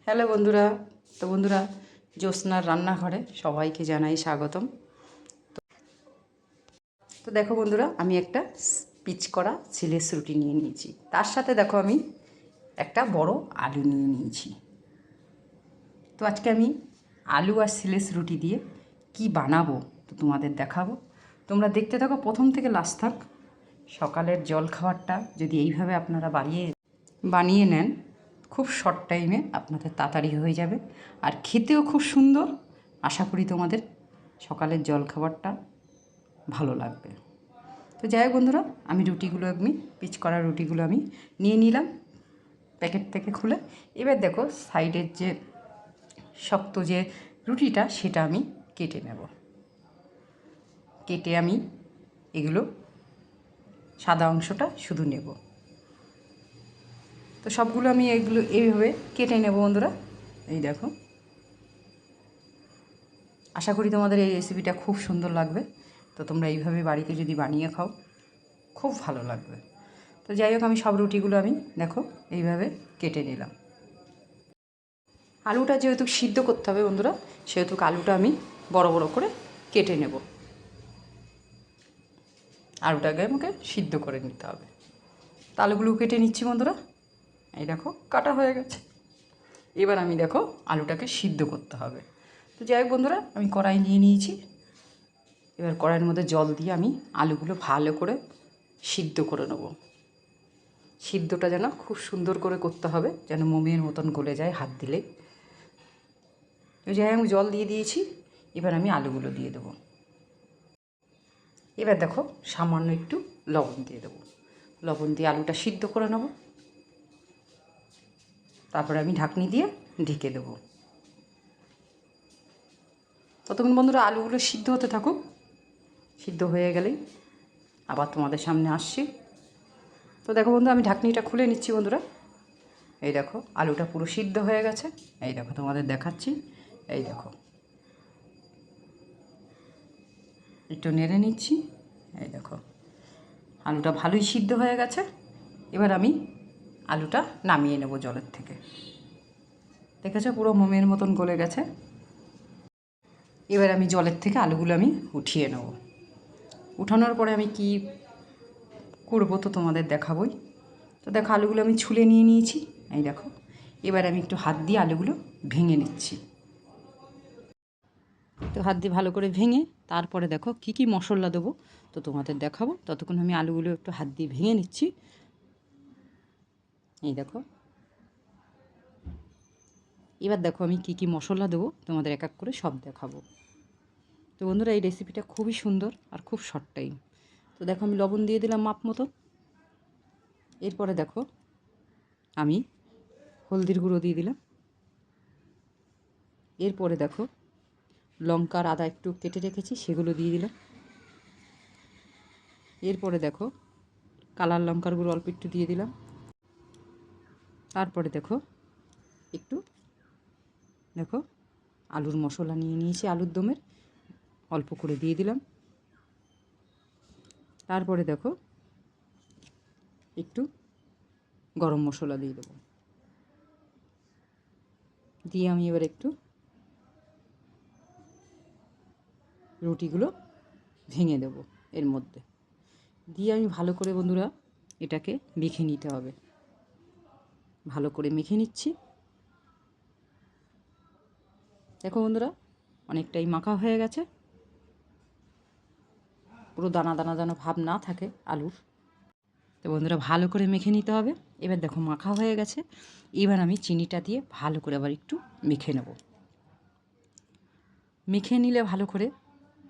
Hello বন্ধুরা। তো বন্ধুরা, জ্যোৎস্নার রান্নাঘরে সবাইকে জানাই স্বাগতম। তো দেখো বন্ধুরা, আমি একটা পিচ করা চিলের রুটি নিয়ে নিয়েছি। তার সাথে দেখো আমি একটা বড় আলু নিয়ে নিয়েছি। তো আজকে আমি আলু আর সিলেস রুটি দিয়ে কি বানাবো তো তোমাদের দেখাবো। তোমরা দেখতে থাকো প্রথম থেকে লাস্ট থাক। সকালের জল খাবারটা যদি এইভাবে আপনারা বানিয়ে নেন, খুব শর্ট টাইমে আপনাদের তাড়াতাড়ি হয়ে যাবে আর খেতেও খুব সুন্দর। আশা করি তোমাদের সকালের জল খাবারটা ভালো লাগবে। তো যাই হোক বন্ধুরা, আমি রুটিগুলো পিচ করা রুটিগুলো আমি নিয়ে নিলাম প্যাকেট থেকে খুলে। এবার দেখো সাইডের যে শক্ত যে রুটিটা সেটা আমি কেটে নেব। কেটে আমি এগুলো সাদা অংশটা শুধু নেব। তো সবগুলো আমি এগুলো এইভাবে কেটে নেব বন্ধুরা। এই দেখো, আশা করি তোমাদের এই রেসিপিটা খুব সুন্দর লাগবে। তো তোমরা এইভাবে বাড়িতে যদি বানিয়ে খাও খুব ভালো লাগবে। তো যাই হোক, আমি সব রুটিগুলো আমি দেখো এইভাবে কেটে নিলাম। আলুটা যেহেতু সিদ্ধ করতে হবে বন্ধুরা, সেহেতু আলুটা আমি বড় বড় করে কেটে নেব। আলুটাকে আমাকে সিদ্ধ করে নিতে হবে। তো আলুগুলো কেটে নিচ্ছি বন্ধুরা। এই দেখো কাটা হয়ে গেছে। এবার আমি দেখো আলুটাকে সিদ্ধ করতে হবে। তো যাই হোক বন্ধুরা, আমি কড়াই নিয়ে নিয়েছি। এবার কড়াইয়ের মধ্যে জল দিয়ে আমি আলুগুলো ভালো করে সিদ্ধ করে নেব। সিদ্ধটা যেন খুব সুন্দর করে করতে হবে, যেন মোমের মতন গলে যায় হাত দিলে। তো যাই আমি জল দিয়ে দিয়েছি। এবার আমি আলুগুলো দিয়ে দেবো। এবার দেখো সামান্য একটু লবণ দিয়ে দেবো। লবণ দিয়ে আলুটা সিদ্ধ করে নেব। তারপরে আমি ঢাকনি দিয়ে ঢেকে দেবো। ততক্ষণ বন্ধুরা আলুগুলো সিদ্ধ হতে থাকুক। সিদ্ধ হয়ে গেলেই আবার তোমাদের সামনে আসছি। তো দেখো বন্ধু, আমি ঢাকনিটা খুলে নিচ্ছি বন্ধুরা। এই দেখো আলুটা পুরো সিদ্ধ হয়ে গেছে। এই দেখো তোমাদের দেখাচ্ছি। এই দেখো একটু নেড়ে নিচ্ছি। এই দেখো আলুটা ভালোই সিদ্ধ হয়ে গেছে। এবার আমি আলুটা নামিয়ে নেব জলের থেকে। দেখেছো পুরো মোমের মতন গলে গেছে। এবার আমি জলের থেকে আলুগুলো আমি উঠিয়ে নেব। উঠানোর পরে আমি কি করবো তো তোমাদের দেখাবই। তো দেখো আলুগুলো আমি ছুলে নিয়ে নিয়েছি। এই দেখো এবার আমি একটু হাত দিয়ে আলুগুলো ভেঙে নিচ্ছি। তো হাত দিয়ে ভালো করে ভেঙে তারপরে দেখো কি কি মশলা দেবো তো তোমাদের দেখাবো। ততক্ষণ আমি আলুগুলো একটু হাত দিয়ে ভেঙে নিচ্ছি। এই দেখো, এবার দেখো আমি কি কি মশলা দেবো তোমাদের এক এক করে সব দেখাবো। তো বন্ধুরা, এই রেসিপিটা খুবই সুন্দর আর খুব শর্ট টাইম। তো দেখো আমি লবণ দিয়ে দিলাম মাপ মতো। এরপরে দেখো আমি হলদির গুঁড়ো দিয়ে দিলাম। এরপরে দেখো লঙ্কার আদা একটু কেটে রেখেছি সেগুলো দিয়ে দিলাম। এরপরে দেখো কালার লঙ্কার গুঁড়ো অল্প একটু দিয়ে দিলাম। তারপরে দেখো একটু দেখো আলুর মশলা নিয়ে নিয়েছি, আলুর দমের অল্প করে দিয়ে দিলাম। তারপরে দেখো একটু গরম মশলা দিয়ে দেবো। দিয়ে আমি এবার একটু রুটিগুলো ভেঙে দেবো এর মধ্যে। দিয়ে আমি ভালো করে বন্ধুরা এটাকে মেখে নিতে হবে। ভালো করে মেখে নিচ্ছি। দেখো বন্ধুরা অনেকটাই মাখা হয়ে গেছে। পুরো দানা দানা যেন ভাব না থাকে আলুর। তো বন্ধুরা ভালো করে মেখে নিতে হবে। এবার দেখো মাখা হয়ে গেছে। এবার আমি চিনিটা দিয়ে ভালো করে আবার একটু মেখে নেব। মেখে নিলে ভালো করে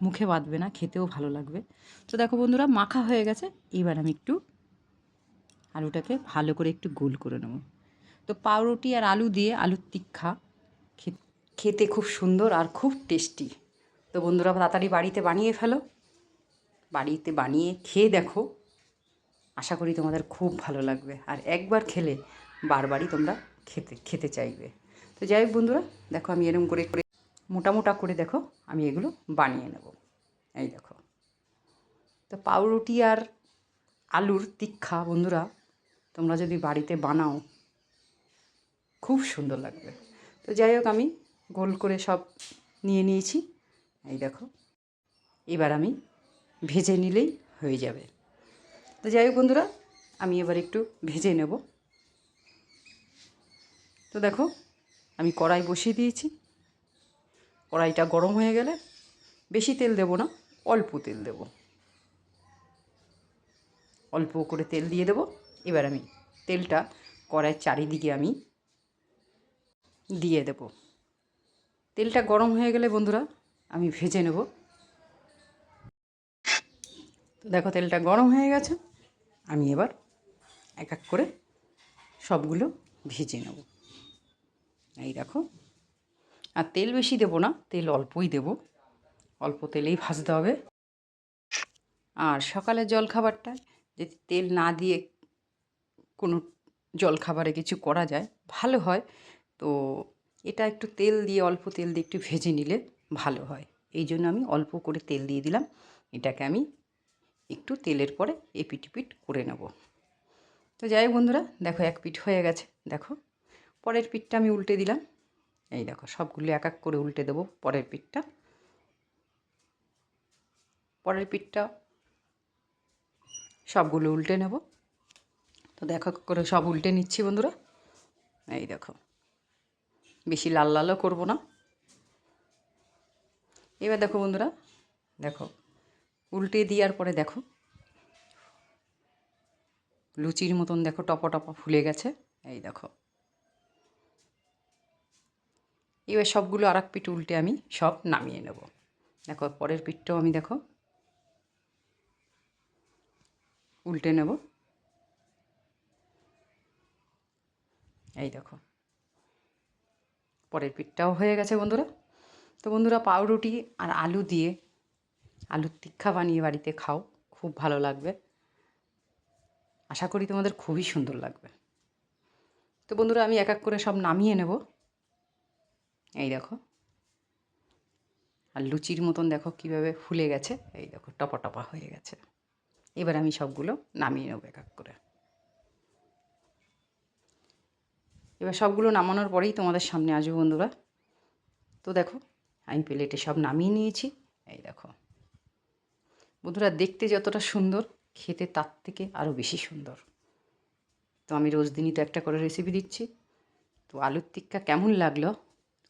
মুখে বাঁধবে না, খেতেও ভালো লাগবে। তো দেখো বন্ধুরা মাখা হয়ে গেছে। এবার আমি একটু আলুটাকে ভালো করে একটু গোল করে নেব। তো পাউরুটি আর আলু দিয়ে আলুর তীক্ষা খেতে খুব সুন্দর আর খুব টেস্টি। তো বন্ধুরা তাড়াতাড়ি বাড়িতে বানিয়ে ফেলো। বাড়িতে বানিয়ে খেয়ে দেখো, আশা করি তোমাদের খুব ভালো লাগবে আর একবার খেলে বারবারই তোমরা খেতে খেতে চাইবে। তো যাই হোক বন্ধুরা, দেখো আমি এরকম করে করে মোটা মোটা করে দেখো আমি এগুলো বানিয়ে নেব। এই দেখো, তো পাউরুটি আর আলুর তীক্ষা বন্ধুরা তোমরা যদি বাড়িতে বানাও খুব সুন্দর লাগবে। তো যাই হোক, আমি গোল করে সব নিয়ে নিয়েছি। এই দেখো, এবার আমি ভেজে নিলেই হয়ে যাবে। তো যাই হোক বন্ধুরা, আমি এবার একটু ভেজে নেব। তো দেখো, আমি কড়াই বসিয়ে দিয়েছি। কড়াইটা গরম হয়ে গেলে বেশি তেল দেব না, অল্প তেল দেব, অল্প করে তেল দিয়ে দেব। এবার আমি তেলটা কড়াইয়ের চারিদিকে আমি দিয়ে দেব। তেলটা গরম হয়ে গেলে বন্ধুরা আমি ভেজে নেব। তো দেখো, তেলটা গরম হয়ে গেছে। আমি এবার এক এক করে সবগুলো ভেজে নেব। এই দেখো, আর তেল বেশি দেব না, তেল অল্পই দেব, অল্প তেলেই ভাজতে হবে। আর সকালের জলখাবারটা যদি তেল না দিয়ে কোনো জলখাবারে কিছু করা যায় ভালো হয়। তো এটা একটু তেল দিয়ে, অল্প তেল দিয়ে একটু ভেজে নিলে ভালো হয়। এই জন্য আমি অল্প করে তেল দিয়ে দিলাম। এটাকে আমি একটু তেলের পরে এপিট ওপিট করে নেব। তো যাই হোক বন্ধুরা, দেখো এক পিঠ হয়ে গেছে। দেখো, পরের পিঠটা আমি উল্টে দিলাম। এই দেখো, সবগুলো এক এক করে উল্টে দেবো পরের পিঠটা। পরের পিঠটা সবগুলো উল্টে নেব। তো দেখো করে সব উল্টে নিচ্ছি বন্ধুরা। এই দেখো, বেশি লাল লালও করবো না। এবার দেখো বন্ধুরা, দেখো উল্টে দেওয়ার পরে দেখো লুচির মতন দেখো টপা টপা ফুলে গেছে। এই দেখো, এবার সবগুলো আর এক পিঠ উল্টে আমি সব নামিয়ে নেব। দেখো পরের পিঠটাও আমি দেখো উল্টে নেব। এই দেখো, পরের পিঠটাও হয়ে গেছে বন্ধুরা। তো বন্ধুরা, পাউরুটি আর আলু দিয়ে আলুর টিক্কা বানিয়ে বাড়িতে খাও, খুব ভালো লাগবে। আশা করি তোমাদের খুবই সুন্দর লাগবে। তো বন্ধুরা, আমি এক এক করে সব নামিয়ে নেব। এই দেখো, আর লুচির মতন দেখো কীভাবে ফুলে গেছে। এই দেখো, টপা টপা হয়ে গেছে। এবার আমি সবগুলো নামিয়ে নেব এক এক করে। এবার সবগুলো নামানোর পরেই তোমাদের সামনে আসবো বন্ধুরা। তো দেখো, আমি প্লেটে সব নামিয়ে নিয়েছি। এই দেখো বন্ধুরা, দেখতে যতটা সুন্দর, খেতে তার থেকে আরও বেশি সুন্দর। তো আমি রোজ দিনই তো একটা করে রেসিপি দিচ্ছি। তো আলুর টিক্কা কেমন লাগলো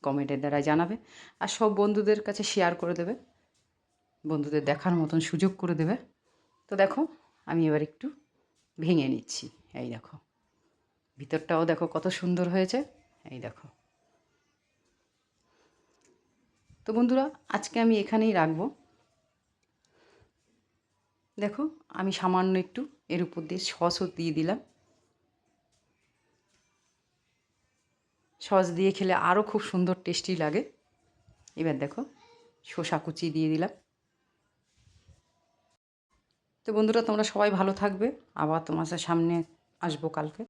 কমেন্টের দ্বারা জানাবে। আর সব বন্ধুদের কাছে শেয়ার করে দেবে, বন্ধুদের দেখার মতন সুযোগ করে দেবে। তো দেখো, আমি এবার একটু ভেঙে নিচ্ছি। এই দেখো, ভিতরটাও দেখো কত সুন্দর হয়েছে। এই দেখো। তো বন্ধুরা, আজকে আমি এখানেই রাখবো। দেখো, আমি সামান্য একটু এর উপর দিয়ে সসও দিয়ে দিলাম। সস দিয়ে খেলে আরও খুব সুন্দর টেস্টি লাগে। এবার দেখো, শসা কুচি দিয়ে দিলাম। তো বন্ধুরা, তোমরা সবাই ভালো থাকবে। আবার তোমার সামনে আসবো কালকে।